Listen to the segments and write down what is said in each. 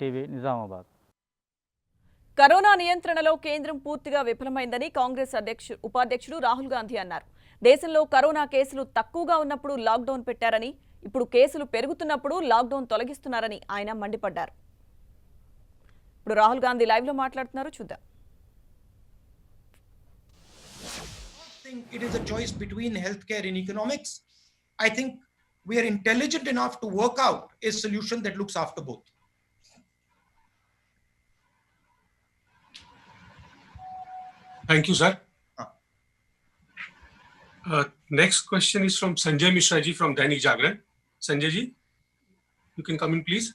TV Nizamabad. Corona నియంత్రణలో కేంద్రం పూర్తిగా విఫలమైందని కాంగ్రెస్ ఉపాధ్యక్షుడు రాహుల్ గాంధీ అన్నారు. దేశంలో కరోనా కేసులు తక్కువగా ఉన్నప్పుడు లాక్డౌన్ పెట్టారని, ఇప్పుడు కేసులు పెరుగుతున్నప్పుడు లాక్డౌన్ తొలగిస్తున్నారని ఆయన మండిపడ్డారు. ఇప్పుడు రాహుల్ గాంధీ లైవ్ లో మాట్లాడుతున్నారు, చూద్దాం. It is a choice between healthcare and economics. I think we are intelligent enough to work out a solution that looks after both. Thank you, sir. Next question is from Sanjay Mishra ji from Dainik Jagran. Sanjay ji, you can come in, please.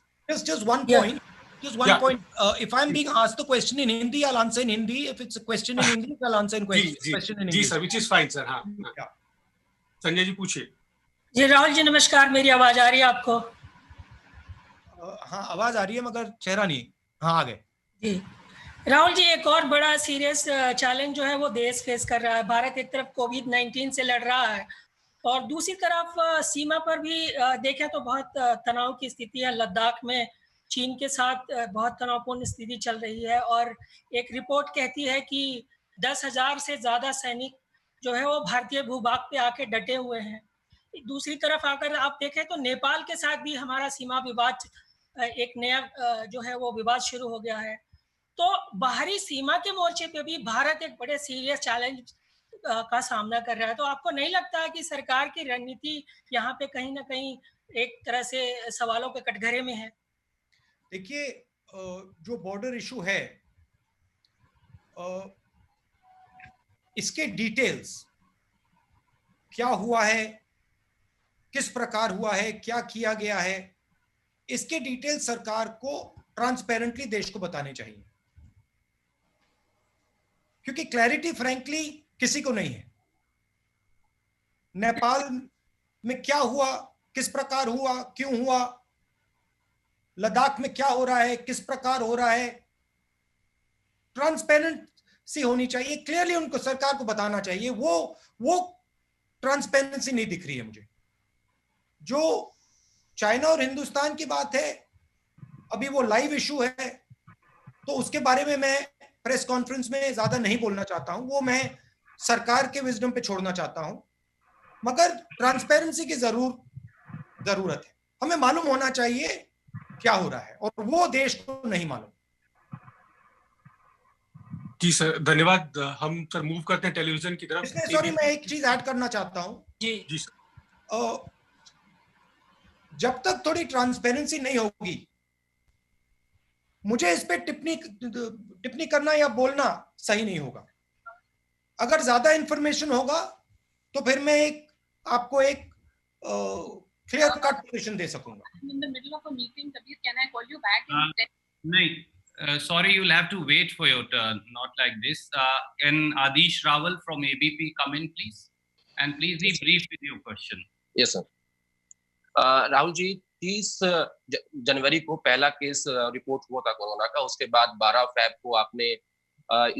Just one point. Just one point. If I'm being asked the question in Hindi, I'll answer in Hindi. If it's a question in English, I'll answer in question in English. Ji sir, which is fine, sir. हाँ. संजय जी पूछिए. जी राहुल जी नमस्कार, मेरी आवाज आ रही है आपको? हाँ आवाज आ रही है मगर चेहरा नहीं. हाँ आ गए. जी राहुल जी, एक और बड़ा सीरियस चैलेंज जो है वो देश फेस कर रहा है. भारत एक तरफ कोविड-19 से लड़ रहा है और दूसरी तरफ सीमा पर भी देखें तो बहुत तनाव की स्थिति है. लद्दाख में चीन के साथ बहुत तनावपूर्ण स्थिति चल रही है और एक रिपोर्ट कहती है कि 10,000 से ज्यादा सैनिक जो है वो भारतीय भूभाग पे आके डटे हुए हैं. दूसरी तरफ अगर आप देखें तो नेपाल के साथ भी हमारा सीमा विवाद, एक नया जो है वो विवाद शुरू हो गया है. तो बाहरी सीमा के मोर्चे पे भी भारत एक बड़े सीरियस चैलेंज का सामना कर रहा है. तो आपको नहीं लगता है कि सरकार की रणनीति यहाँ पे कहीं ना कहीं एक तरह से सवालों के कटघरे में है? देखिए, जो बॉर्डर इशू है, इसके डिटेल्स क्या हुआ है, किस प्रकार हुआ है, क्या किया गया है, इसके डिटेल्स सरकार को ट्रांसपेरेंटली देश को बताने चाहिए, क्योंकि क्लैरिटी फ्रैंकली किसी को नहीं है. नेपाल में क्या हुआ, किस प्रकार हुआ, क्यों हुआ, लद्दाख में क्या हो रहा है, किस प्रकार हो रहा है, ट्रांसपेरेंसी होनी चाहिए. क्लियरली उनको सरकार को बताना चाहिए. वो ट्रांसपेरेंसी नहीं दिख रही है मुझे. जो चाइना और हिंदुस्तान की बात है, अभी वो लाइव इशू है, तो उसके बारे में मैं प्रेस कॉन्फ्रेंस में ज्यादा नहीं बोलना चाहता हूं. वो मैं सरकार के विजडम पे छोड़ना चाहता हूं. मगर ट्रांसपेरेंसी की जरूरत है. हमें मालूम होना चाहिए क्या हो रहा है और वो देश को नहीं मालूम. जी सर, धन्यवाद. हम सर मूव करते हैं टेलीविजन की तरफ. सॉरी, मैं एक चीज ऐड करना चाहता हूं. जी सर. जब तक थोड़ी ट्रांसपेरेंसी नहीं होगी, मुझे इस पे टिप्पणी करना या बोलना सही नहीं होगा. अगर ज्यादा इंफॉर्मेशन होगा तो फिर मैं आपको एक क्लियर कट पोजीशन दे सकूंगा. In the middle of a meeting, Kabir, can I call you back in 10? No, sorry, you'll have to wait for your turn. Not like this. Can Adish Rawal from ABP come in, please? And please be brief with your question. Yes, sir. Rahul ji, 30 जनवरी को पहला case report हुआ था corona का. उसके बाद 12 fab को आपने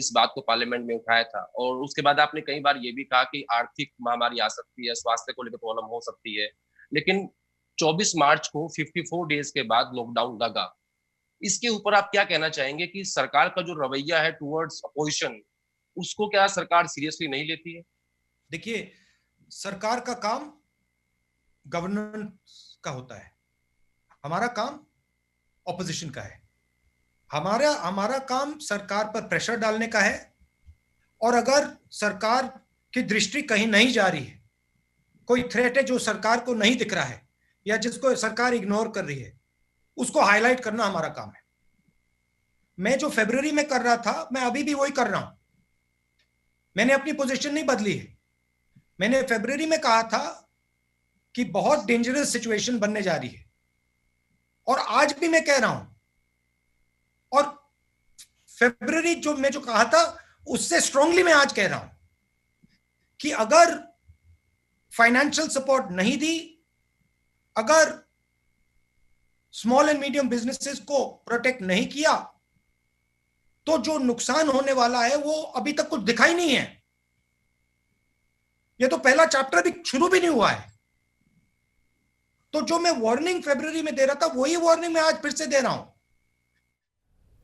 इस बात को पार्लियामेंट में उठाया था और उसके बाद आपने कई बार ये भी कहा कि आर्थिक महामारी आ सकती है, स्वास्थ्य को लेकर प्रॉब्लम हो सकती है. लेकिन 24 मार्च को 54 डेज के बाद लॉकडाउन लगा. इसके ऊपर आप क्या कहना चाहेंगे कि सरकार का जो रवैया है टुवर्ड्स अपोजिशन, उसको क्या सरकार सीरियसली नहीं लेती है? देखिए, सरकार का काम गवर्नेंस का होता है, हमारा काम ऑपोजिशन का है. हमारा काम सरकार पर प्रेशर डालने का है. और अगर सरकार की दृष्टि कहीं नहीं जा रही है, कोई थ्रेट है जो सरकार को नहीं दिख रहा है या जिसको सरकार इग्नोर कर रही है, उसको हाईलाइट करना हमारा काम है. मैं जो फरवरी में कर रहा था, मैं अभी भी वही कर रहा हूं. मैंने अपनी पोजीशन नहीं बदली है. मैंने फरवरी में कहा था कि बहुत डेंजरस सिचुएशन बनने जा रही है और आज भी मैं कह रहा हूं. और फरवरी मैं जो कहा था उससे स्ट्रांगली मैं आज कह रहा हूं कि अगर फाइनेंशियल सपोर्ट नहीं दी, अगर स्मॉल एंड मीडियम बिजनेसेस को प्रोटेक्ट नहीं किया, तो जो नुकसान होने वाला है वो अभी तक कुछ दिखाई नहीं है. ये तो पहला चैप्टर भी शुरू भी नहीं हुआ है. तो जो मैं वार्निंग फरवरी में दे रहा था, वही वार्निंग मैं आज फिर से दे रहा हूं